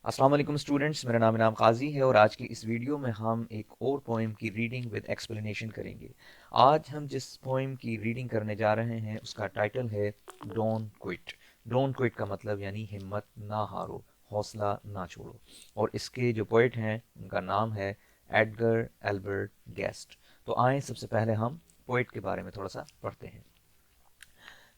अस्सलाम वालेकुम स्टूडेंट्स, मेरा नाम इनाम काजी है और आज की इस वीडियो में हम एक और पोएम की रीडिंग विद एक्सप्लेनेशन करेंगे। आज हम जिस पोएम की रीडिंग करने जा रहे हैं उसका टाइटल है डोंट क्विट। डोंट क्विट का मतलब यानी हिम्मत ना हारो, हौसला ना छोड़ो। और इसके जो पोइट हैं उनका नाम है एडगर एल्बर्ट गेस्ट। तो आए सबसे पहले हम पोइट के बारे में थोड़ा सा पढ़ते हैं।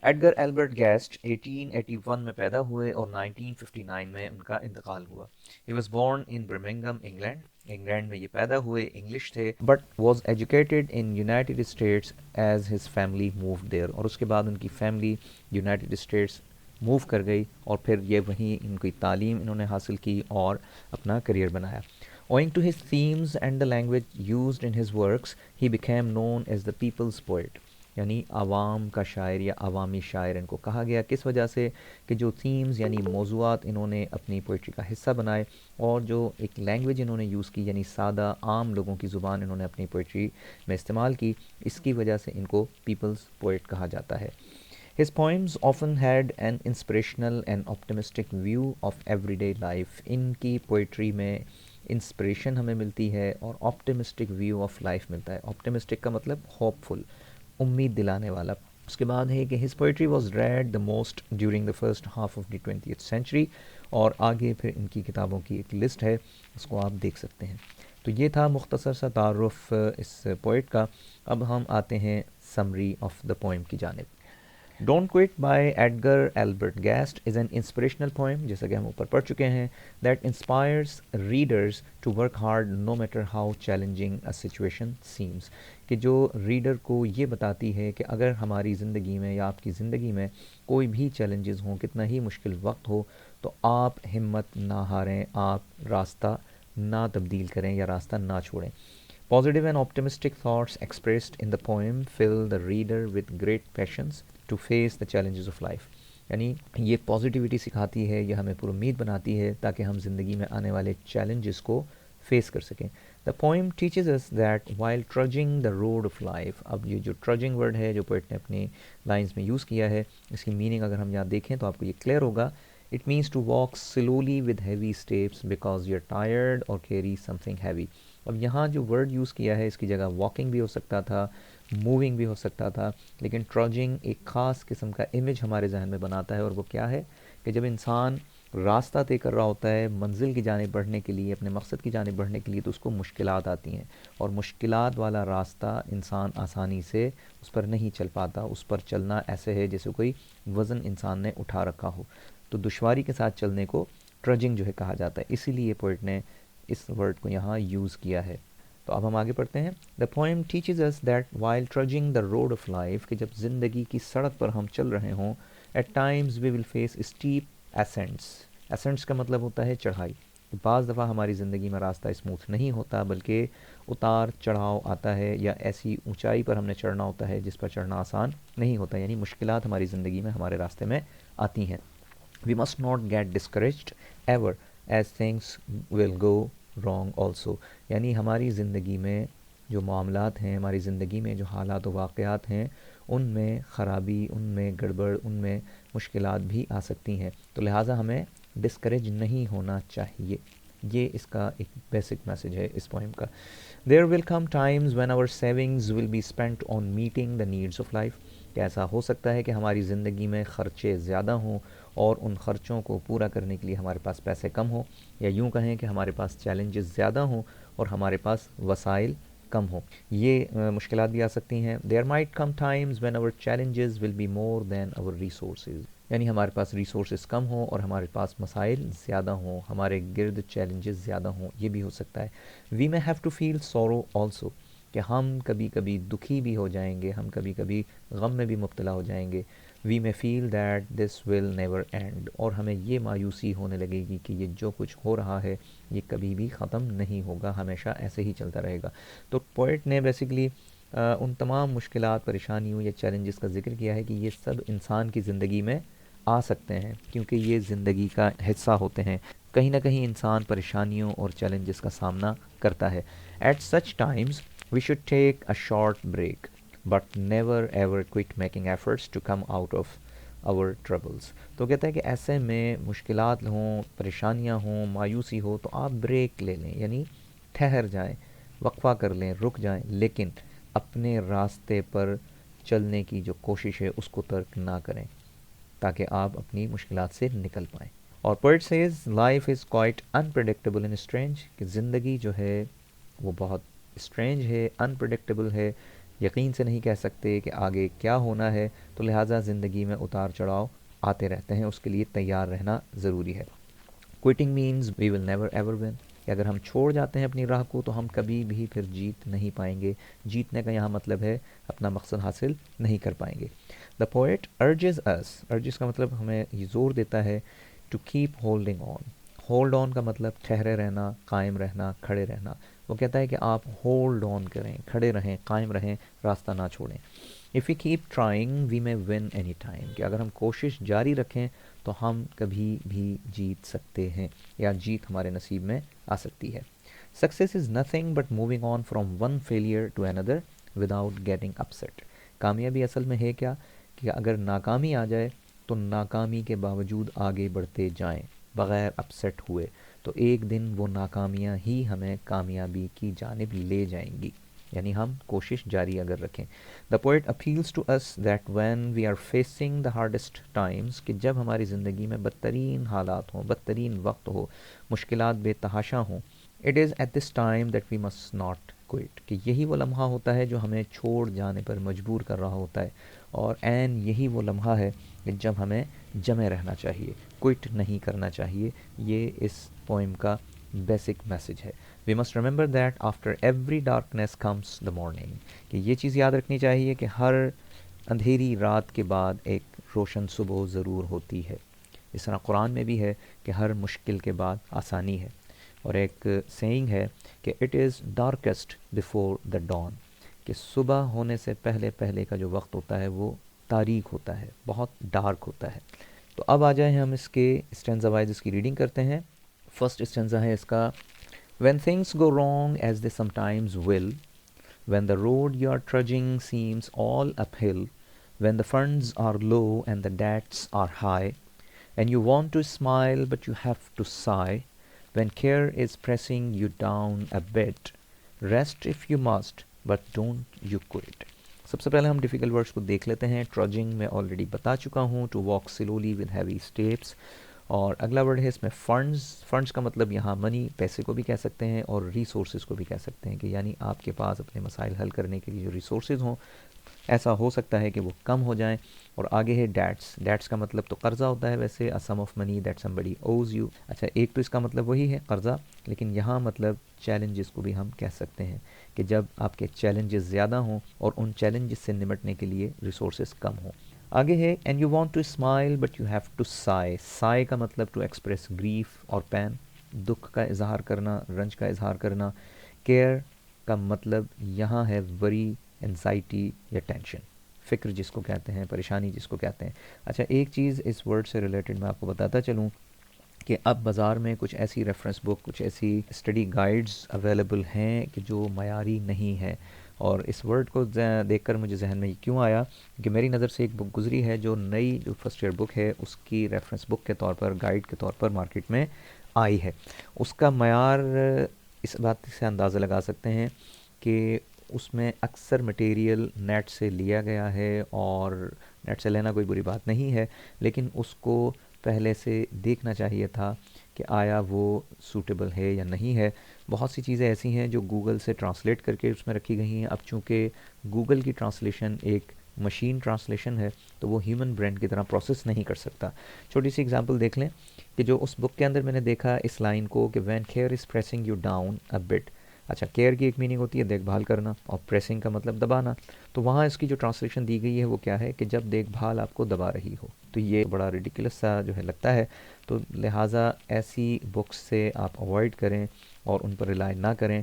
एडगर एल्बर्ट गेस्ट 1881 में पैदा हुए और 1959 में उनका इंतकाल हुआ। He was born in Birmingham, England. England में ये पैदा हुए, इंग्लिश थे, but was educated in United States as his family move there. और उसके बाद उनकी फैमिली यूनाइटेड स्टेट्स मूव कर गई और फिर ये वहीं इनकी तालीम इन्होंने हासिल की और अपना करियर बनाया। Owing to his themes and the language used in his works, he became known as the people's poet। यानी आवाम का शायर या अवामी शायर इनको कहा गया। किस वजह से कि जो थीम्स यानी मौज़ूआत इन्होंने अपनी पोइट्री का हिस्सा बनाए और जो एक लैंग्वेज इन्होंने यूज़ की यानी सादा आम लोगों की ज़ुबान इन्होंने अपनी पोइट्री में इस्तेमाल की, इसकी वजह से इनको पीपल्स पोइट कहा जाता है। His poems often had an inspirational and optimistic view of everyday life। इनकी पोइट्री में इंस्पिरेशन हमें मिलती है और ऑप्टिमिस्टिक व्यू ऑफ लाइफ मिलता है। ऑप्टिमिस्टिक का मतलब होपफुल, उम्मीद दिलाने वाला। उसके बाद है कि his poetry was read the most during the first half of the 20th century. और आगे फिर इनकी किताबों की एक लिस्ट है, उसको आप देख सकते हैं। तो ये था मुख्तसर सा तारुफ इस पोइट का। अब हम आते हैं समरी ऑफ द पोइम की जानिब। Don't quit by Edgar Albert Guest is an inspirational poem, जैसा कि हम ऊपर पढ़ चुके हैं, that inspires readers to work hard no matter how challenging a situation seems. कि जो रीडर को ये बताती है कि अगर हमारी ज़िंदगी में या आपकी ज़िंदगी में कोई भी चैलेंजेस हों, कितना ही मुश्किल वक्त हो, तो आप हिम्मत ना हारें, आप रास्ता ना तब्दील करें या रास्ता ना छोड़ें। Positive and optimistic thoughts expressed in the poem fill the reader with great passions to face the challenges of life। यानी ये पॉजिटिविटी सिखाती है, ये हमें पुरुम्मीद बनाती है ताकि हम ज़िंदगी में आने वाले चैलेंजेस को फेस कर सकें। The poem teaches us that while ट्रजिंग the road of life. अब ये जो ट्रजिंग वर्ड है जो पोइट ने अपनी लाइंस में यूज़ किया है, इसकी मीनिंग अगर हम यहाँ देखें तो आपको ये क्लियर होगा। It means to walk slowly with heavy steps because you are tired और कैरी समथिंग हैवी। अब यहाँ जो वर्ड यूज़ किया है इसकी जगह वॉकिंग भी हो सकता था, मूविंग भी हो सकता था, लेकिन ट्रॉजिंग एक ख़ास किस्म का इमेज हमारे जहन में बनाता है। और वो क्या है कि जब इंसान रास्ता तय कर रहा होता है मंजिल की जानिब बढ़ने के लिए, अपने मकसद की जानिब बढ़ने के लिए, तो उसको मुश्किलात आती हैं और मुश्किलात वाला रास्ता इंसान आसानी से उस पर नहीं चल पाता। उस पर चलना ऐसे है जैसे कोई वज़न इंसान ने उठा रखा हो। तो दुश्वारी के साथ चलने को ट्रजिंग जो है कहा जाता है, इसीलिए पोइट ने इस वर्ड को यहाँ यूज़ किया है। तो अब हम आगे पढ़ते हैं। The poem teaches us that while ट्रजिंग the road of life, कि जब ज़िंदगी की सड़क पर हम चल रहे हों, at times we will face steep ascents. Ascents का मतलब होता है चढ़ाई। बाज़ दफ़ा हमारी ज़िंदगी में रास्ता स्मूथ नहीं होता, बल्कि उतार चढ़ाव आता है या ऐसी ऊंचाई पर हमने चढ़ना होता है जिस पर चढ़ना आसान नहीं होता, यानी मुश्किलात हमारी ज़िंदगी में हमारे रास्ते में आती हैं। We must not get discouraged ever as things will go wrong also. यानी हमारी ज़िंदगी में जो मामलात हैं, हमारी ज़िंदगी में जो हालात व वाक़यात हैं, उनमें ख़राबी, उनमें गड़बड़, उनमें मुश्किलात भी आ सकती हैं। तो लिहाजा हमें डिस्करेज नहीं होना चाहिए। ये इसका एक बेसिक मैसेज है इस पोएम का। There will come times when our savings will be spent on meeting the needs of life. कि ऐसा हो सकता है कि हमारी ज़िंदगी में ख़र्चे ज़्यादा हों और उन ख़र्चों को पूरा करने के लिए हमारे पास पैसे कम हों, या यूँ कहें कि हमारे पास चैलेंजेस ज़्यादा हों और हमारे पास वसाइल कम हों। ये मुश्किलात भी आ सकती हैं। There might come times when our challenges will be more than our resources. यानी हमारे पास रिसोर्सेज कम हों और हमारे पास मसाइल ज़्यादा हों, हमारे गिर्द चैलेंजेस ज़्यादा हों, ये भी हो सकता है। We may have to feel sorrow also, कि हम कभी कभी दुखी भी हो जाएंगे, हम कभी कभी गम में भी मुब्तला हो जाएंगे। We may feel that this will never end, और हमें ये मायूसी होने लगेगी कि ये जो कुछ हो रहा है ये कभी भी ख़त्म नहीं होगा, हमेशा ऐसे ही चलता रहेगा। तो पोइट ने बेसिकली उन तमाम मुश्किलात, परेशानियों या चैलेंजेस का जिक्र किया है कि ये सब इंसान की ज़िंदगी में आ सकते हैं, क्योंकि ये ज़िंदगी का हिस्सा होते हैं। कहीं ना कहीं इंसान परेशानियों और चैलेंजेस का सामना करता है। At such times we should take a short break, but never ever quit making efforts to come out of our troubles. तो कहता है कि ऐसे में मुश्किलात हों, परेशानियां हों, मायूसी हो, तो आप ब्रेक ले लें, यानी ठहर जाएं, वक्फा कर लें, रुक जाएं, लेकिन अपने रास्ते पर चलने की जो कोशिश है उसको तर्क ना करें, ताकि आप अपनी मुश्किलात से निकल पाएँ। और poet says life is quite unpredictable and strange, कि ज़िंदगी जो है वो बहुत स्ट्रेंज है, अनप्रडिक्टेबल है, यकीन से नहीं कह सकते कि आगे क्या होना है, तो लिहाजा ज़िंदगी में उतार चढ़ाव आते रहते हैं, उसके लिए तैयार रहना ज़रूरी है। Quitting means we will never ever win, कि अगर हम छोड़ जाते हैं अपनी राह को तो हम कभी भी फिर जीत नहीं पाएंगे। जीतने का यहाँ मतलब है अपना मकसद हासिल नहीं कर पाएंगे। The poet urges us, urges का मतलब हमें ये जोर देता है, to keep holding on. Hold on का मतलब ठहरे रहना, कायम रहना, खड़े रहना। वो कहता है कि आप होल्ड ऑन करें, खड़े रहें, कायम रहें, रास्ता ना छोड़ें। If we keep trying we may win any time, कि अगर हम कोशिश जारी रखें तो हम कभी भी जीत सकते हैं, या जीत हमारे नसीब में आ सकती है। Success is nothing but moving on from one failure to another without getting upset. कामयाबी असल में है क्या, कि अगर नाकामी आ जाए तो नाकामी के बावजूद आगे बढ़ते जाएं बग़ैर अपसेट हुए, तो एक दिन वो नाकामियाँ ही हमें कामयाबी की जानिब ले जाएंगी, यानी हम कोशिश जारी अगर रखें। The poet appeals to us that when we are facing the hardest times, कि जब हमारी ज़िंदगी में बदतरीन हालात हों, बदतरीन वक्त हो, मुश्किलात बेतहाशा हों, it is at this time that we must not quit, कि यही वो लम्हा होता है जो हमें छोड़ जाने पर मजबूर कर रहा होता है, और एन यही वो लम्हा है कि जब हमें जमे रहना चाहिए, क्विट नहीं करना चाहिए। ये इस पोइम का बेसिक मैसेज है। We must remember that after every darkness comes the morning, कि ये चीज़ याद रखनी चाहिए कि हर अंधेरी रात के बाद एक रोशन सुबह ज़रूर होती है। इस तरह कुरान में भी है कि हर मुश्किल के बाद आसानी है। और एक सेइंग है कि it is darkest before the dawn, कि सुबह होने से पहले पहले का जो वक्त होता है वो तारीक होता है, बहुत डार्क होता है। तो अब आ जाए हम इसके स्टेंजा वाइज इसकी रीडिंग करते हैं। फर्स्ट स्टेंजा है इसका, when things go wrong as they sometimes will, when the road you are trudging seems all uphill, when the funds are low and the debts are high, and you want to smile but you have to sigh, when care is pressing you down a bit, rest if you must but don't you quit. सबसे पहले हम difficult words को देख लेते हैं। ट्रॉजिंग में already बता चुका हूँ, to walk slowly with heavy steps. और अगला वर्ड है इसमें फंड्स। फंड्स का मतलब यहाँ मनी, पैसे को भी कह सकते हैं, और रिसोर्सेज को भी कह सकते हैं, कि यानी आपके पास अपने मसाइल हल करने के लिए जो रिसोर्सेज हों, ऐसा हो सकता है कि वो कम हो जाएं। और आगे है डैट्स। डैट्स का मतलब तो कर्ज़ा होता है वैसे, अ सम ऑफ मनी दैट समबडी ओज यू। अच्छा, एक तो इसका मतलब वही है कर्ज़ा, लेकिन यहाँ मतलब चैलेंजेस को भी हम कह सकते हैं, कि जब आपके चैलेंजेस ज़्यादा हों और उन चैलेंजेस से निपटने के लिए रिसोर्सेज कम हों। आगे है and you want to smile but you have to sigh. Sigh का मतलब टू एक्सप्रेस ग्रीफ और पैन, दुख का इजहार करना, रंज का इजहार करना। केयर का मतलब यहाँ है वरी, एंजाइटी या टेंशन, फ़िक्र जिसको कहते हैं, परेशानी जिसको कहते हैं। अच्छा, एक चीज़ इस वर्ड से रिलेटेड मैं आपको बताता चलूँ कि अब बाज़ार में कुछ ऐसी रेफरेंस बुक, कुछ ऐसी स्टडी गाइड्स अवेलेबल हैं कि जो मयारी नहीं है। और इस वर्ड को देखकर मुझे जहन में क्यों आया कि मेरी नज़र से एक बुक गुजरी है जो नई, जो फर्स्ट ईयर बुक है उसकी रेफरेंस बुक के तौर पर, गाइड के तौर पर मार्केट में आई है। उसका मयार इस बात से अंदाज़ा लगा सकते हैं कि उसमें अक्सर मटेरियल नेट से लिया गया है, और नेट से लेना कोई बुरी बात नहीं है, लेकिन उसको पहले से देखना चाहिए था कि आया वो सूटेबल है या नहीं है। बहुत सी चीज़ें ऐसी हैं जो गूगल से ट्रांसलेट करके उसमें रखी गई हैं। अब चूँकि गूगल की ट्रांसलेशन एक मशीन ट्रांसलेशन है, तो वो ह्यूमन ब्रेन की तरह प्रोसेस नहीं कर सकता। छोटी सी एग्जांपल देख लें कि जो उस बुक के अंदर मैंने देखा इस लाइन को, कि when care is pressing you down a bit. अच्छा, केयर की एक मीनिंग होती है देखभाल करना, और प्रेसिंग का मतलब दबाना। तो वहाँ इसकी जो ट्रांसलेशन दी गई है वो क्या है, कि जब देखभाल आपको दबा रही हो। तो ये बड़ा रिडिकुलस सा जो है लगता है। तो लिहाजा ऐसी बुक्स से आप अवॉइड करें और उन पर रिलाई ना करें।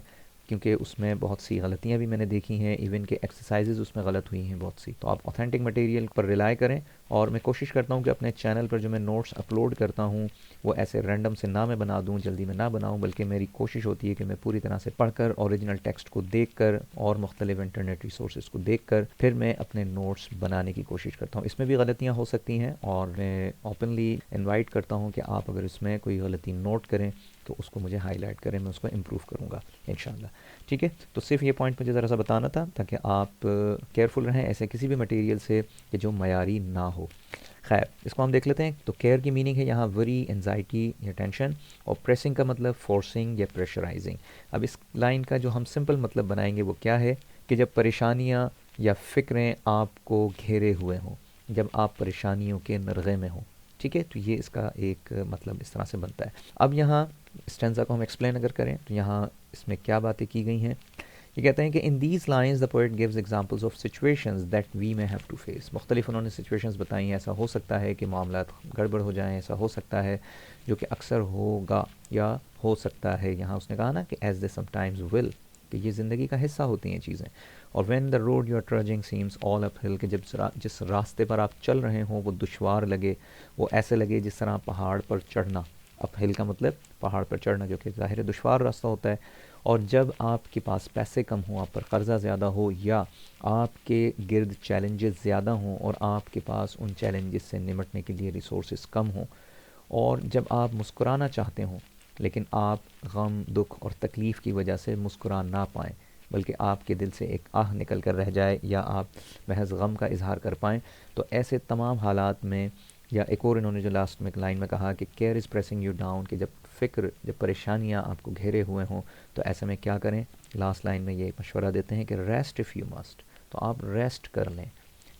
क्योंकि उसमें बहुत सी गलतियाँ भी मैंने देखी हैं, इवन के एक्सरसाइजेज़ उसमें गलत हुई हैं बहुत सी। तो आप ऑथेंटिक मटेरियल पर रिलाई करें, और मैं कोशिश करता हूँ कि अपने चैनल पर जो मैं नोट्स अपलोड करता हूँ वो ऐसे रैंडम से ना मैं बना दूँ, जल्दी में ना बनाऊँ, बल्कि मेरी कोशिश होती है कि मैं पूरी तरह से पढ़कर, ओरिजिनल टेक्स्ट को देखकर और मुख्तलिफ इंटरनेट रिसोर्सेज को देखकर फिर मैं अपने नोट्स बनाने की कोशिश करता हूँ। इसमें भी गलतियाँ हो सकती हैं, और मैं ओपनली इनवाइट करता हूँ कि आप अगर इसमें कोई गलती नोट करें तो उसको मुझे हाईलाइट करें, मैं उसको इम्प्रूव करूँगा इंशाल्लाह। ठीक है, तो सिर्फ ये पॉइंट मुझे ज़रा सा बताना था ताकि आप केयरफुल रहें ऐसे किसी भी मटेरियल से कि जो मयारी ना हो। खैर, इसको हम देख लेते हैं। तो केयर की मीनिंग है यहाँ वरी, एंजाइटी या टेंशन, और प्रेसिंग का मतलब फोर्सिंग या प्रेशराइजिंग। अब इस लाइन का जो हम सिंपल मतलब बनाएंगे वो क्या है कि जब परेशानियाँ या फ़िक्रें आपको घेरे हुए हों, जब आप परेशानियों के नरगे में हों। ठीक है, तो ये इसका एक मतलब इस तरह से बनता है। अब यहाँ स्टेंजा को हम एक्सप्लेन अगर करें तो यहाँ इसमें क्या बातें की गई हैं। ये कहते हैं कि in these lines the poet gives examples of situations that we may have to face. मुख्तलिफ उन्होंने सिचुएशंस बताई हैं। ऐसा हो सकता है कि मामलात गड़बड़ हो जाएं, ऐसा हो सकता है जो कि अक्सर होगा या हो सकता है, यहाँ उसने कहा ना कि एज दे समटाइम्स विल, कि ये ज़िंदगी का हिस्सा होती हैं चीज़ें। और when the road you are trudging seems all uphill, कि जब जिस रास्ते पर आप चल रहे हों वो दुशवार लगे, वो ऐसे लगे जिस तरह पहाड़ पर चढ़ना। अप हिल का मतलब पहाड़ पर चढ़ना, जो कि ज़ाहिर है दुशवार रास्ता होता है। और जब आपके पास पैसे कम हों, आप पर कर्ज़ा ज़्यादा हो, या आपके गिर्द चैलेंजेस ज़्यादा हों और आपके पास उन चैलेंजेस से निमटने के लिए रिसोर्सेज कम हों, और जब आप मुस्कुराना चाहते हों लेकिन आप गम, दुख और तकलीफ़ की वजह से मुस्कुरा ना पाएँ, बल्कि आपके दिल से एक आह निकल कर रह जाए, या आप महज गम का इजहार कर पाएँ, तो ऐसे तमाम हालात में, या एक और इन्होंने जो लास्ट में लाइन में कहा कि care is pressing you down, कि जब फ़िक्र, जब परेशानियाँ आपको घेरे हुए हों, तो ऐसे में क्या करें। लास्ट लाइन में ये मशवरा देते हैं कि रेस्ट इफ़ यू मस्ट, तो आप रेस्ट कर लें,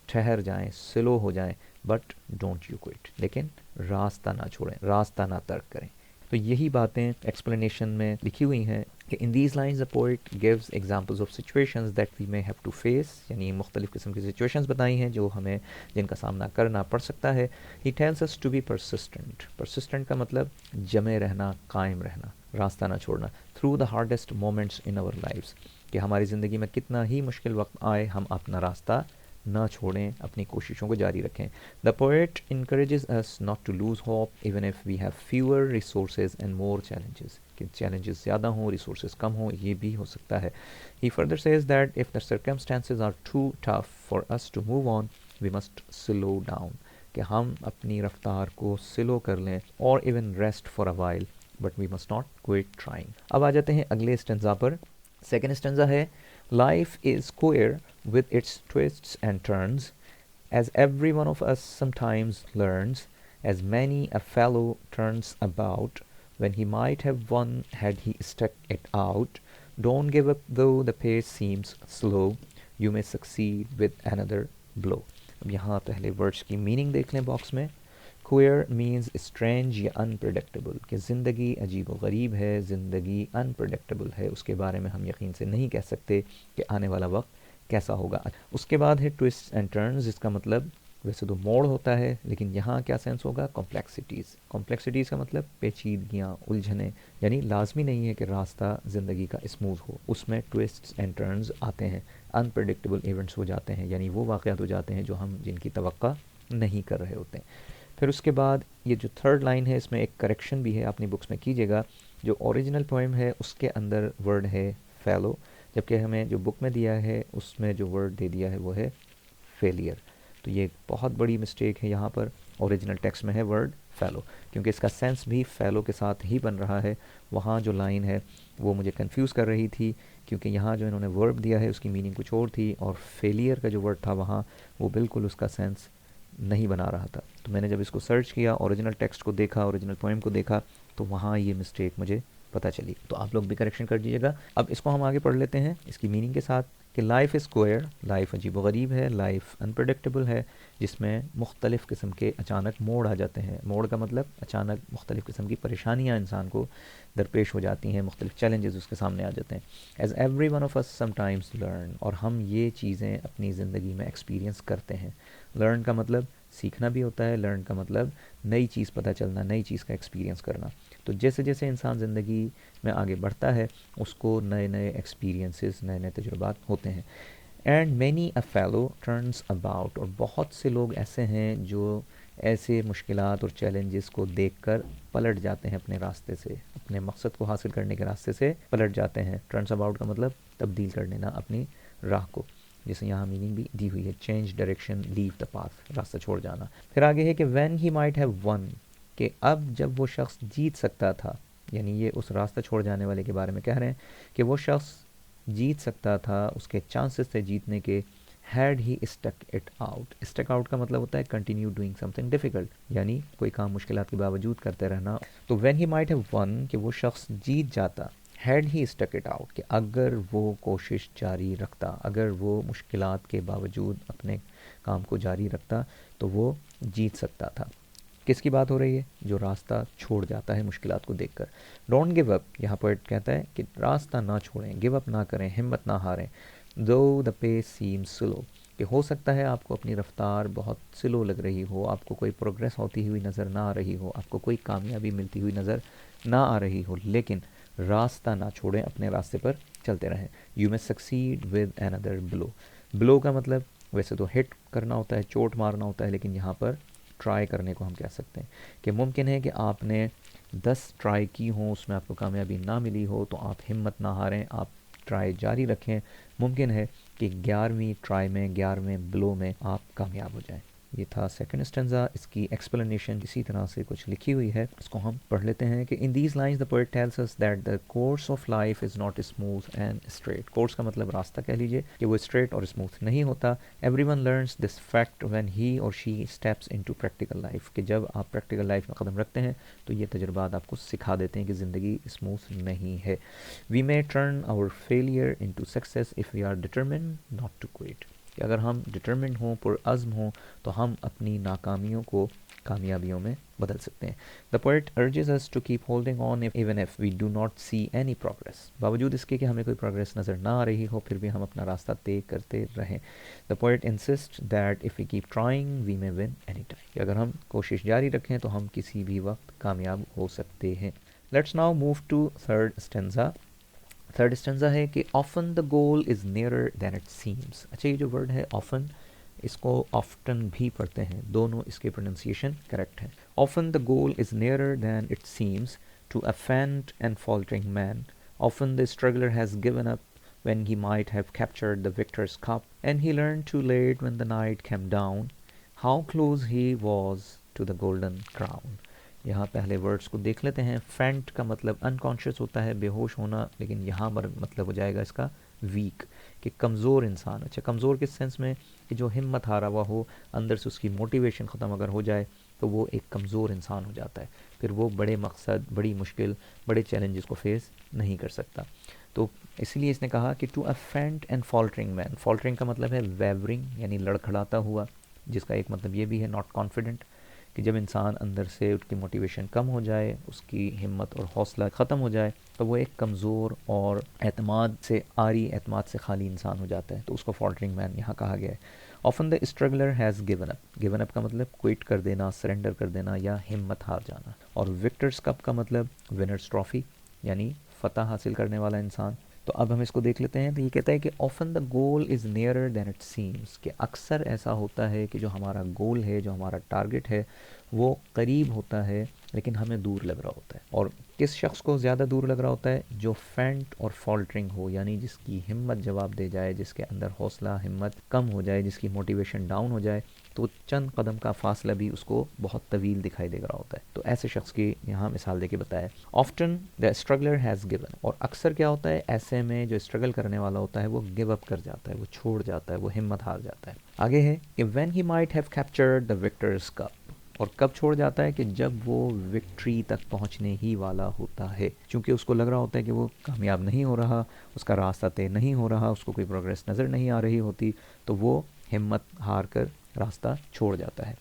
ठहर जाएं, स्लो हो जाएं, बट डोंट यू क्विट, लेकिन रास्ता ना छोड़ें, रास्ता ना तर्क करें। तो यही बातें एक्सप्लेनेशन में लिखी हुई हैं कि in these lines the poet gives examples of situations that we may have to face, यानी मुख्तलिफ़ किस्म की सिचुएशंस बताई हैं जो हमें, जिनका सामना करना पड़ सकता है। He tells us to be persistent, persistent का मतलब जमे रहना, कायम रहना, रास्ता ना छोड़ना, through the hardest moments in our lives, कि हमारी ज़िंदगी में कितना ही मुश्किल वक्त आए, हम अपना रास्ता ना छोड़ें, अपनी कोशिशों को जारी रखें। The poet encourages us not to lose hope even if we have fewer resources and more challenges, कि चैलेंजेस ज़्यादा हों, रिसोर्सेज कम हों, ये भी हो सकता है। He further says that if the circumstances are too tough for us to move on, we must slow down, कि हम अपनी रफ्तार को स्लो कर लें, और even rest for a while, but we must not quit trying. अब आ जाते हैं अगले स्टेंजा पर। सेकेंड स्टेंजा है, life is queer with its twists and turns, as every one of us sometimes learns, as many a fellow turns about, when he might have won had he stuck it out. Don't give up though the pace seems slow, you may succeed with another blow. अब यहाँ पहले words की meaning देख लें box में। Queer means strange या unpredictable, कि ज़िंदगी अजीब व गरीब है, ज़िंदगी अनप्रडिक्टेबल है, उसके बारे में हम यकीन से नहीं कह सकते कि आने वाला वक्त कैसा होगा। उसके बाद है ट्विस्ट एंड टर्न्स, जिसका मतलब वैसे तो मोड़ होता है, लेकिन यहाँ क्या सेंस होगा, कॉम्प्लेक्सिटीज़। कॉम्प्लेक्सिटीज़ का मतलब पेचीदगियाँ, उलझने, यानी लाजमी नहीं है कि रास्ता ज़िंदगी का स्मूथ हो, उसमें ट्विस्ट्स एंड टर्न्स आते हैं, अनप्रडिक्टेबल इवेंट्स हो जाते हैं, यानी वो वाक़यात हो जाते हैं जो हम जिनकी तवक्का नहीं कर रहे होते हैं। फिर उसके बाद ये जो थर्ड लाइन है, इसमें एक करेक्शन भी है, अपनी बुक्स में कीजिएगा। जो ओरिजिनल पोएम है उसके अंदर वर्ड है फेलो, जबकि हमें जो बुक में दिया है उसमें जो वर्ड दे दिया है वो है फेलियर। तो ये एक बहुत बड़ी मिस्टेक है, यहाँ पर ओरिजिनल टेक्स्ट में है वर्ड फेलो, क्योंकि इसका सेंस भी फेलो के साथ ही बन रहा है। वहाँ जो लाइन है वो मुझे कंफ्यूज कर रही थी, क्योंकि यहाँ जो इन्होंने वर्ब दिया है उसकी मीनिंग कुछ और थी, और फेलियर का जो वर्ड था वहाँ वो बिल्कुल उसका सेंस नहीं बना रहा था। तो मैंने जब इसको सर्च किया, ओरिजिनल टेक्स्ट को देखा, ओरिजिनल पोएम को देखा, तो वहाँ ये मिस्टेक मुझे पता चली। तो आप लोग भी करेक्शन कर दीजिएगा। अब इसको हम आगे पढ़ लेते हैं इसकी मीनिंग के साथ कि लाइफ इज़ स्क्वायर, लाइफ अजीब व गरीब है, लाइफ अनप्रडिक्टेबल है, जिसमें मुख्तलिफ़ किस्म के अचानक मोड़ आ जाते हैं। मोड़ का मतलब अचानक मुख्तलिफ़ किस्म की परेशानियाँ इंसान को दरपेश हो जाती हैं, मुख्तलिफ़ चैलेंजेस उसके सामने आ जाते हैं। As every one of us sometimes learn, और हम ये चीज़ें अपनी ज़िंदगी में एक्सपीरियंस करते हैं। लर्न का मतलब सीखना भी होता है, लर्न का मतलब नई चीज़ पता चलना, नई चीज़ का एक्सपीरियंस करना। तो जैसे जैसे इंसान ज़िंदगी में आगे बढ़ता है उसको नए नए एक्सपीरियंसेस, नए नए तजुर्बात होते हैं। And many a fellow turns about, और बहुत से लोग ऐसे हैं जो ऐसे मुश्किलात और चैलेंजेस को देखकर पलट जाते हैं अपने रास्ते से, अपने मकसद को हासिल करने के रास्ते से पलट जाते हैं। टर्न्स अबाउट का मतलब तब्दील कर देना अपनी राह को, जैसे यहाँ मीनिंग भी दी हुई है, change direction, leave the path, रास्ता छोड़ जाना। फिर आगे है कि when he might have won, कि अब जब वो शख्स जीत सकता था, यानी ये उस रास्ता छोड़ जाने वाले के बारे में कह रहे हैं कि वो शख्स जीत सकता था, उसके चांसेस थे जीतने के। Had he stuck it out, stuck out का मतलब होता है कंटिन्यू डूइंग समथिंग डिफिकल्ट, यानी कोई काम मुश्किलात के बावजूद करते रहना। तो when he might have won, कि वो शख्स जीत जाता, had he stuck it out, कि अगर वो कोशिश जारी रखता, अगर वो मुश्किलात के बावजूद अपने काम को जारी रखता तो वो जीत सकता था। किसकी बात हो रही है? जो रास्ता छोड़ जाता है मुश्किलात को देखकर। डोंट गिव अप, यहाँ पर कहता है कि रास्ता ना छोड़ें, गिव अप ना करें, हिम्मत ना हारें। दो द पेस सीम्स स्लो, कि हो सकता है आपको अपनी रफ्तार बहुत स्लो लग रही हो, आपको कोई प्रोग्रेस होती हुई नज़र ना आ रही हो, आपको कोई कामयाबी मिलती हुई नज़र ना आ रही हो, लेकिन रास्ता ना छोड़ें, अपने रास्ते पर चलते रहें। You may succeed with another blow, blow का मतलब वैसे तो हिट करना होता है, चोट मारना होता है, लेकिन यहाँ पर ट्राई करने को हम कह सकते हैं कि मुमकिन है कि आपने 10 ट्राई की हों, उसमें आपको कामयाबी ना मिली हो, तो आप हिम्मत ना हारें, आप ट्राई जारी रखें। मुमकिन है कि 11वीं ट्राई में, 11वें ब्लो में आप कामयाब हो जाएं। ये था सेकंड स्टेंजा। इसकी एक्सप्लेनेशन इसी तरह से कुछ लिखी हुई है, इसको हम पढ़ लेते हैं कि in these lines the poet tells us that the course of life is not smooth and straight. Course का मतलब रास्ता कह लीजिए, कि वो स्ट्रेट और स्मूथ नहीं होता। Everyone learns this fact when he or she steps into practical life, कि जब आप प्रैक्टिकल लाइफ में कदम रखते हैं तो ये तजुर्बात आपको सिखा देते हैं कि ज़िंदगी स्मूथ नहीं है। We may turn our failure into success if we are determined not to quit, कि अगर हम डिटर्मिन्ड हों, पुरअज़्म हों, तो हम अपनी नाकामियों को कामयाबियों में बदल सकते हैं। The poet urges us to keep holding on even if we do not see any progress, बावजूद इसके कि हमें कोई प्रोग्रेस नज़र ना आ रही हो, फिर भी हम अपना रास्ता तय करते रहें। The poet insist that if we keep trying we may win any time, कि अगर हम कोशिश जारी रखें तो हम किसी भी वक्त कामयाब हो सकते हैं। Let's now move to third stanza. Third stanza है कि often the goal is nearer than it seems. अच्छा, ये जो वर्ड है ऑफन, इसको ऑफ्टन भी पढ़ते हैं, दोनों इसके प्रोनाउंसिएशन करेक्ट है। Often the goal is nearer than it seems to a faint and faltering man, often the struggler has given up when he might have captured the victor's cup, and he learned too late when the night came down how close he was to the golden crown। यहाँ पहले words को देख लेते हैं। फेंट का मतलब unconscious होता है, बेहोश होना, लेकिन यहाँ पर मतलब हो जाएगा इसका वीक, कि कमज़ोर इंसान। अच्छा, कमज़ोर किस सेंस में? कि जो हिम्मत हारा हुआ हो, अंदर से उसकी मोटिवेशन ख़त्म अगर हो जाए तो वो एक कमज़ोर इंसान हो जाता है, फिर वो बड़े मकसद, बड़ी मुश्किल, बड़े चैलेंजेस को फेस नहीं कर सकता। तो इसलिए इसने कहा कि to a faint and faltering man, faltering का मतलब है वेवरिंग, यानी लड़खड़ाता हुआ, जिसका एक मतलब ये भी है नॉट कॉन्फिडेंट, कि जब इंसान अंदर से उसकी मोटिवेशन कम हो जाए, उसकी हिम्मत और हौसला ख़त्म हो जाए, तो वो एक कमज़ोर और एतमाद से आरी, एतमाद से खाली इंसान हो जाता है, तो उसको फॉल्टरिंग मैन यहाँ कहा गया है। Often the struggler has given up, given up का मतलब क्विट कर देना, सरेंडर कर देना या हिम्मत हार जाना। और विक्टर्स कप का मतलब विनर्स ट्रॉफी, यानी फ़तह हासिल करने वाला इंसान। तो अब हम इसको देख लेते हैं। तो ये कहता है कि often the goal is nearer than it seems, कि अक्सर ऐसा होता है कि जो हमारा गोल है, जो हमारा टारगेट है, वो करीब होता है लेकिन हमें दूर लग रहा होता है। और किस शख्स को ज़्यादा दूर लग रहा होता है? जो फेंट और फॉल्टरिंग हो, यानी जिसकी हिम्मत जवाब दे जाए, जिसके अंदर हौसला, हिम्मत कम हो जाए, जिसकी मोटिवेशन डाउन हो जाए, तो चंद कदम का फासला भी उसको बहुत तवील दिखाई दे रहा होता है। तो ऐसे शख्स की यहाँ मिसाल देके बताया। Often the struggler has given, और अक्सर क्या होता है ऐसे में, जो स्ट्रगल करने वाला होता है वो गिव अप कर जाता है, वो छोड़ जाता है, वो हिम्मत हार जाता है। आगे है कि when he might have captured the Victus cup, और कब छोड़ जाता है? कि जब वो विक्ट्री तक पहुंचने ही वाला होता है, क्योंकि उसको लग रहा होता है कि वो कामयाब नहीं हो रहा, उसका रास्ता तय नहीं हो रहा, उसको कोई प्रोग्रेस नज़र नहीं आ रही होती, तो वो हिम्मत हार कर रास्ता छोड़ जाता है।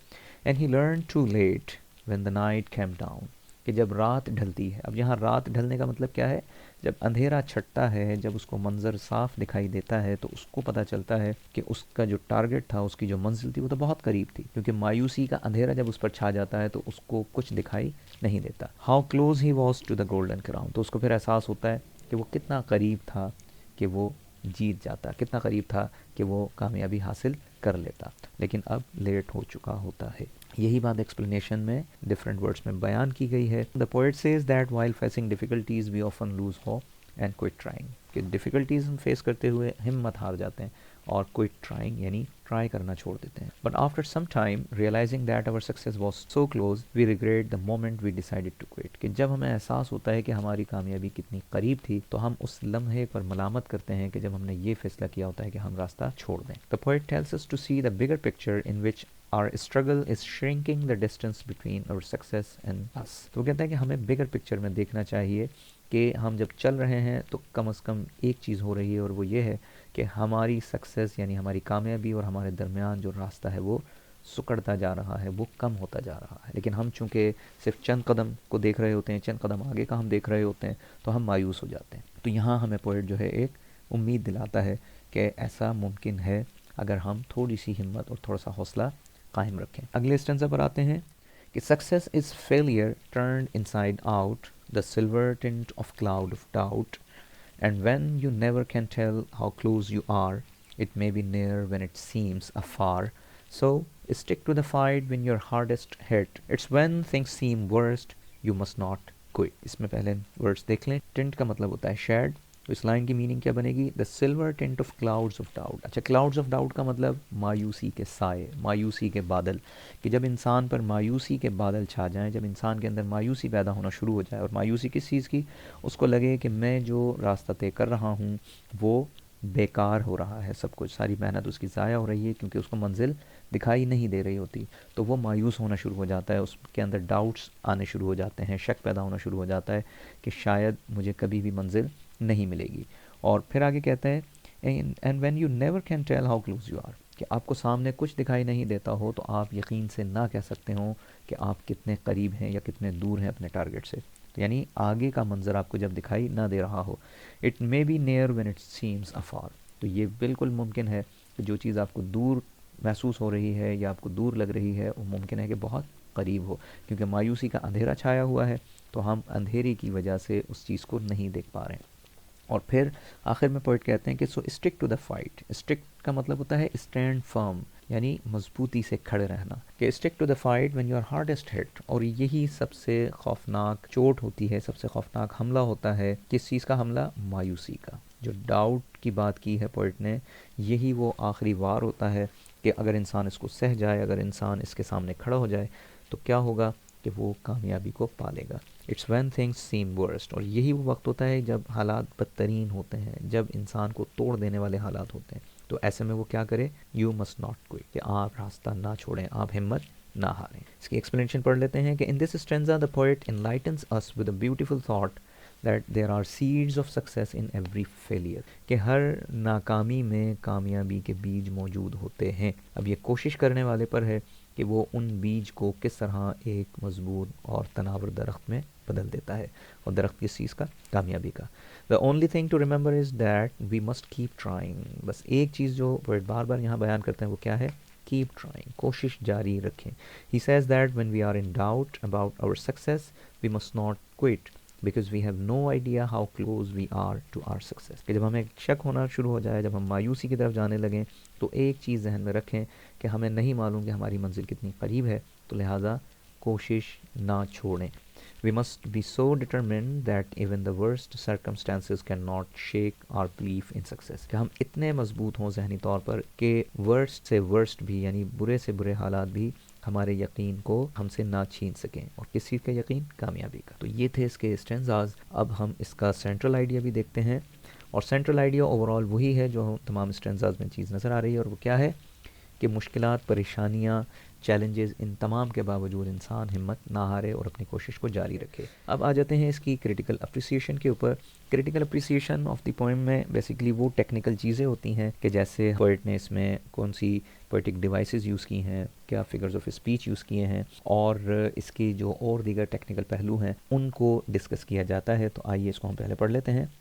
And he learn too late when the night came down, कि जब रात ढलती है। अब यहाँ रात ढलने का मतलब क्या है, जब अंधेरा छटता है, जब उसको मंजर साफ दिखाई देता है तो उसको पता चलता है कि उसका जो टारगेट था, उसकी जो मंजिल थी वो तो बहुत करीब थी, क्योंकि मायूसी का अंधेरा जब उस पर छा जाता है तो उसको कुछ दिखाई नहीं देता। How close he was to the golden crown, तो उसको फिर एहसास होता है कि वो कितना करीब था कि वो जीत जाता, कितना करीब था कि वो कामयाबी हासिल कर लेता, लेकिन अब लेट हो चुका होता है। यही बात एक्सप्लेनेशन में डिफरेंट वर्ड्स में बयान की गई है। The poet says that while facing difficulties we often lose hope and quit trying, कि डिफिकल्टीज हम फेस करते हुए हिम्मत हार जाते हैं और क्विट ट्राइंग यानी ट्राई करना छोड़ देते हैं। But after some time realising that our success was so close we regret the moment we decided to quit, कि जब हमें एहसास होता है कि हमारी कामयाबी कितनी करीब थी तो हम उस लम्हे पर मलामत करते हैं कि जब हमने ये फैसला किया होता है कि हम रास्ता छोड़ दें। The poet tells us to see the bigger picture in which our struggle is shrinking the distance between our success and us। तो वो कहता है कि हमें बिगर पिक्चर में देखना चाहिए कि हम जब चल रहे हैं तो कम से कम एक चीज़ हो रही है, और वो ये है कि हमारी सक्सेस यानी हमारी कामयाबी और हमारे दरमियान जो रास्ता है वो सिकुड़ता जा रहा है, वो कम होता जा रहा है। लेकिन हम चूंकि सिर्फ चंद कदम को देख रहे होते हैं, चंद कदम आगे का हम देख रहे होते हैं, तो हम मायूस हो जाते हैं। तो यहाँ हमें पोएट जो है एक उम्मीद दिलाता है कि ऐसा मुमकिन है अगर हम थोड़ी सी हिम्मत और थोड़ा सा हौसला कायम रखें। अगले स्टेंजा पर आते हैं कि success is failure turned inside out, the silver tint of cloud of doubt, and when you never can tell how close you are, it may be near when it seems afar, so stick to the fight when your hardest hit, it's when things seem worst you must not quit. इसमें पहले words देख लें। Tint का मतलब होता है shade, तो इस लाइन की मीनिंग क्या बनेगी, the silver tint of clouds of doubt. अच्छा, क्लाउड्स ऑफ डाउट का मतलब मायूसी के साए, मायूसी के बादल, कि जब इंसान पर मायूसी के बादल छा जाएं, जब इंसान के अंदर मायूसी पैदा होना शुरू हो जाए, और मायूसी किस चीज़ की, उसको लगे कि मैं जो रास्ता तय कर रहा हूँ वो बेकार हो रहा है, सब कुछ, सारी मेहनत उसकी ज़ाया हो रही है क्योंकि उसको मंजिल दिखाई नहीं दे रही होती, तो वो मायूस होना शुरू हो जाता है, उसके अंदर डाउट्स आने शुरू हो जाते हैं, शक पैदा होना शुरू हो जाता है कि शायद मुझे कभी भी मंजिल नहीं मिलेगी। और फिर आगे कहते हैं and when you never can tell how close you are, कि आपको सामने कुछ दिखाई नहीं देता हो तो आप यकीन से ना कह सकते हो कि आप कितने करीब हैं या कितने दूर हैं अपने टारगेट से। तो यानी आगे का मंजर आपको जब दिखाई ना दे रहा हो, it may be near when it seems afar, तो ये बिल्कुल मुमकिन है कि जो चीज़ आपको दूर महसूस हो रही है या आपको दूर लग रही है वो मुमकिन है कि बहुत करीब हो, क्योंकि मायूसी का अंधेरा छाया हुआ है तो हम अंधेरे की वजह से उस चीज़ को नहीं देख पा रहे हैं। और फिर आखिर में पोइट कहते हैं कि so stick to the fight. Stick का मतलब होता है स्टैंड फर्म, यानी मजबूती से खड़े रहना, कि stick to the fight when you are hardest hit. और यही सबसे खौफनाक चोट होती है, सबसे खौफनाक हमला होता है। किस चीज़ का हमला? मायूसी का। जो डाउट की बात की है पोइट ने, यही वो आखिरी वार होता है कि अगर इंसान इसको सह जाए, अगर इंसान इसके सामने खड़ा हो जाए तो क्या होगा कि वो कामयाबी को पालेगा। It's when things seem worst, और यही वो वक्त होता है जब हालात बदतरीन होते हैं, जब इंसान को तोड़ देने वाले हालात होते हैं। तो ऐसे में वो क्या करे? यू मस्ट नॉट क्विट, कि आप रास्ता ना छोड़ें, आप हिम्मत ना हारें। इसकी एक्सप्लेनेशन पढ़ लेते हैं कि in this stanza the poet enlightens us with a beautiful thought that there are seeds of success in every failure, कि हर नाकामी में कामयाबी के बीज मौजूद होते हैं। अब ये कोशिश करने वाले पर है कि वो उन बीज को किस तरह एक मजबूत और तनावर दरख्त में बदल देता है। और दरख्त किस चीज़ का? कामयाबी का। The only thing to remember is that we must keep trying. बस एक चीज़ जो बार बार यहाँ बयान करते हैं वो क्या है? कीप ट्राइंग, कोशिश जारी रखें। He says that when we are in doubt about our success we must not quit because we have no idea how close we are to our success. कि जब हमें शक होना शुरू हो जाए, जब हम मायूसी की तरफ जाने लगें, तो एक चीज़ जहन में रखें कि हमें नहीं मालूम कि हमारी मंजिल कितनी करीब है, तो लिहाजा कोशिश ना छोड़ें। We must be so determined that even the worst circumstances cannot shake our belief in success। कि हम इतने मजबूत हों जहनी तौर पर कि वर्स्ट से वर्स्ट भी, यानी बुरे से बुरे हालात भी हमारे यकीन को हमसे ना छीन सकें। और किस चीज़ का यकीन? कामयाबी का। तो ये थे इसके स्टेंजाज। अब हम इसका सेंट्रल आइडिया भी देखते हैं। और सेंट्रल आइडिया ओवरऑल वही है जो तमाम स्टेंजाज में चीज़ नज़र आ रही है, और वो क्या है कि मुश्किलात, परेशानियाँ चैलेंजेस, इन तमाम के बावजूद इंसान हिम्मत ना हारे और अपनी कोशिश को जारी रखे। अब आ जाते हैं इसकी क्रिटिकल अप्रिसिएशन के ऊपर। Critical appreciation of the poem में बेसिकली वो टेक्निकल चीज़ें होती हैं कि जैसे पोइट ने इसमें कौन सी पोइटिक डिवाइसेस यूज़ की हैं, क्या फिगर्स ऑफ स्पीच यूज़ किए हैं, और इसकी जो और दीगर टेक्निकल पहलू हैं उनको डिस्कस किया जाता है। तो आइए इसको हम पहले पढ़ लेते हैं।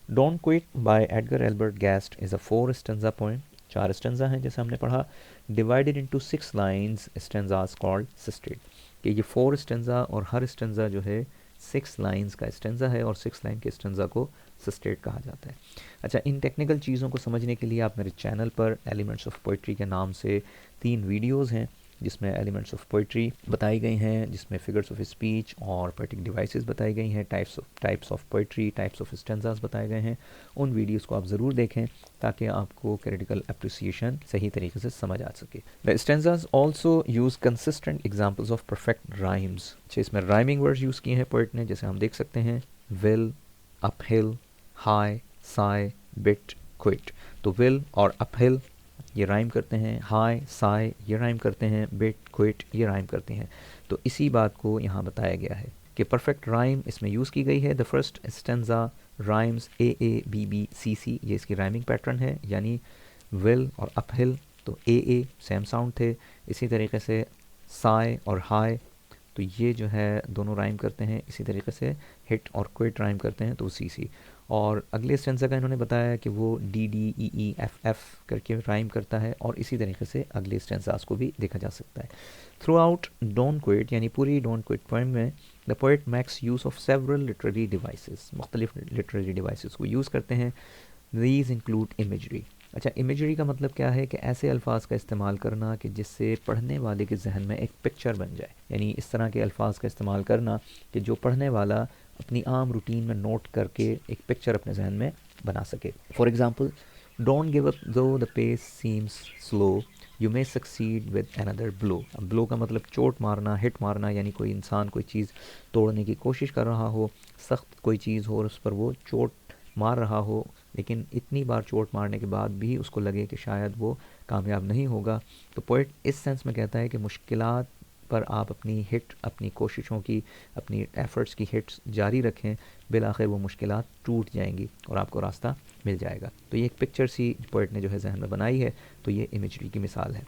Don't quit by Edgar Albert Guest is a 4 stanza poem. 4 stanza हैं जैसे हमने पढ़ा। Divided into 6 lines, stanzas called sestet. कि ये 4 स्टेंजा और हर स्टेंजा जो है 6 लाइन्स का स्टेंजा है और 6 लाइन के स्टेंजा को सिस्टेड कहा जाता है। अच्छा, इन टेक्निकल चीज़ों को समझने के लिए आप मेरे चैनल पर एलिमेंट्स ऑफ पोइट्री के नाम से 3 वीडियोज़ हैं जिसमें एलिमेंट्स ऑफ पोइट्री बताई गई हैं, जिसमें फिगर्स ऑफ स्पीच और पोइटिक डिवाइसेस बताई गई हैं, types of poetry, types of stanzas बताए गए हैं। उन वीडियोस को आप ज़रूर देखें ताकि आपको क्रिटिकल अप्रिसिएशन सही तरीके से समझ आ सके। The stanzas also use consistent examples of perfect rhymes. अच्छा, इसमें राइमिंग वर्ड्स यूज़ किए हैं पोइट ने, जैसे हम देख सकते हैं will, uphill, high, Sai, bit, quit. तो विल और अपहिल ये राइम करते हैं, हाई, साई ये राइम करते हैं, बिट, क्विट ये राइम करते हैं। तो इसी बात को यहाँ बताया गया है कि परफेक्ट राइम इसमें यूज़ की गई है। The first stanza rhymes A A B B C C, ये इसकी राइमिंग पैटर्न है, यानी विल और अपहिल तो ए सेम साउंड थे। इसी तरीके से साई और हाई तो ये जो है दोनों राइम करते हैं। इसी तरीके से हिट और क्विट राइम करते हैं तो सी सी। और अगले स्टेंजा का इन्होंने बताया कि वो D D E E F F करके राइम करता है और इसी तरीके से अगले स्टेंजास को भी देखा जा सकता है। थ्रू आउट डोंट क्विट यानी पूरी डोंट क्विट पोएम में the poet makes use of several literary devices, मुख्तलिफ लिटरेरी डिवाइसेस को यूज़ करते हैं। These include imagery. अच्छा, इमेजरी का मतलब क्या है कि ऐसे अल्फाज का इस्तेमाल करना कि जिससे पढ़ने वाले के जहन में एक पिक्चर बन जाए, यानी इस तरह के अल्फाज का इस्तेमाल करना कि जो पढ़ने वाला अपनी आम रूटीन में नोट करके एक पिक्चर अपने जहन में बना सके। For example, don't give up though the pace seems slow, you may succeed with another blow. अब ब्लो का मतलब चोट मारना, हिट मारना, यानी कोई इंसान कोई चीज़ तोड़ने की कोशिश कर रहा हो, सख्त कोई चीज़ हो और उस पर वो चोट मार रहा हो, लेकिन इतनी बार चोट मारने के बाद भी उसको लगे कि शायद वो कामयाब नहीं होगा। तो पोइट इस सेंस में कहता है कि मुश्किलात पर आप अपनी हिट, अपनी कोशिशों की, अपनी एफ़र्ट्स की हिट्स जारी रखें, बिलाखिर वो मुश्किलात टूट जाएंगी और आपको रास्ता मिल जाएगा। तो ये एक पिक्चर सी पोइट ने जो है जहन में बनाई है, तो ये इमेजरी की मिसाल है।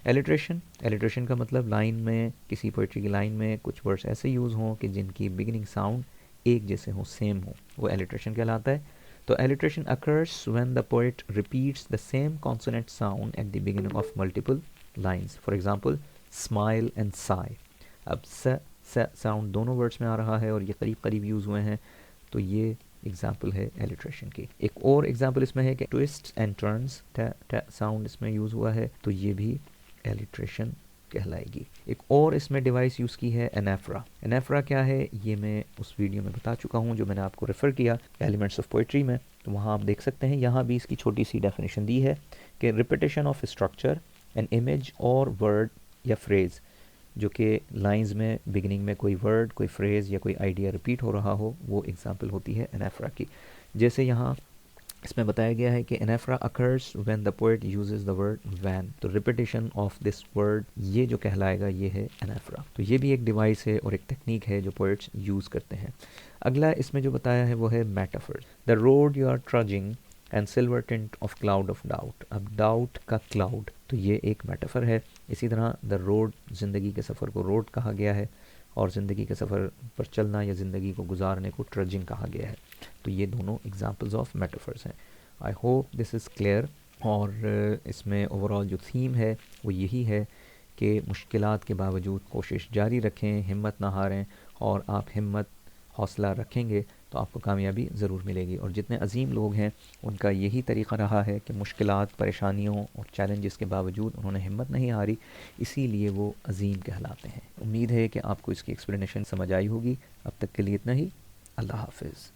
एलिट्रेशन का मतलब लाइन में, किसी पोइट्री की लाइन में कुछ वर्ड्स ऐसे यूज़ हों कि जिनकी बिगिनिंग साउंड एक जैसे हों, सेम हो, वो एलिट्रेशन कहलाता है। तो alliteration occurs when the poet repeats the same consonant sound at the beginning of multiple lines. For example, smile and sigh. अब स साउंड दोनों वर्ड्स में आ रहा है और ये करीब करीब यूज़ हुए हैं, तो ये एग्जाम्पल है alliteration की। एक और एग्जाम्पल इसमें है कि twists and turns, ट साउंड इसमें यूज़ हुआ है, तो ये भी alliteration कहलाएगी। एक और इसमें डिवाइस यूज़ की है एनेफ्रा। एनेफ्रा क्या है ये मैं उस वीडियो में बता चुका हूँ जो मैंने आपको रेफ़र किया एलिमेंट्स ऑफ पोइट्री में, तो वहाँ आप देख सकते हैं। यहाँ भी इसकी छोटी सी डेफिनेशन दी है कि repetition of structure an image और वर्ड या फ्रेज़, जो कि लाइंस में बिगिनिंग में कोई वर्ड, कोई फ्रेज़ या कोई आइडिया रिपीट हो रहा हो, वो एग्जाम्पल होती है एनेफ्रा की। जैसे यहाँ इसमें बताया गया है कि anaphora occurs when the poet uses the word when, तो रिपीटेशन ऑफ दिस वर्ड ये जो कहलाएगा ये है एनेफ्रा। तो ये भी एक डिवाइस है और एक टेक्निक है जो पोएट्स यूज़ करते हैं। अगला इसमें जो बताया है वो है metaphor. The road you are trudging and silver tint of cloud of doubt. अब डाउट का क्लाउड, तो ये एक मेटाफर है। इसी तरह द रोड, ज़िंदगी के सफ़र को रोड कहा गया है और ज़िंदगी के सफ़र पर चलना या ज़िंदगी को गुजारने को ट्रजिंग कहा गया है। तो ये दोनों एग्जांपल्स ऑफ मेटाफर्स हैं। I hope this is clear. और इसमें ओवरऑल जो थीम है वो यही है कि मुश्किलात के बावजूद कोशिश जारी रखें, हिम्मत ना हारें, और आप हिम्मत, हौसला रखेंगे तो आपको कामयाबी ज़रूर मिलेगी। और जितने अजीम लोग हैं उनका यही तरीक़ा रहा है कि मुश्किलात, परेशानियों और चैलेंजेस के बावजूद उन्होंने हिम्मत नहीं हारी, इसीलिए वो अजीम कहलाते हैं। उम्मीद है कि आपको इसकी एक्सप्लेनेशन समझ आई होगी। अब तक के लिए इतना ही। अल्लाह हाफ़िज़।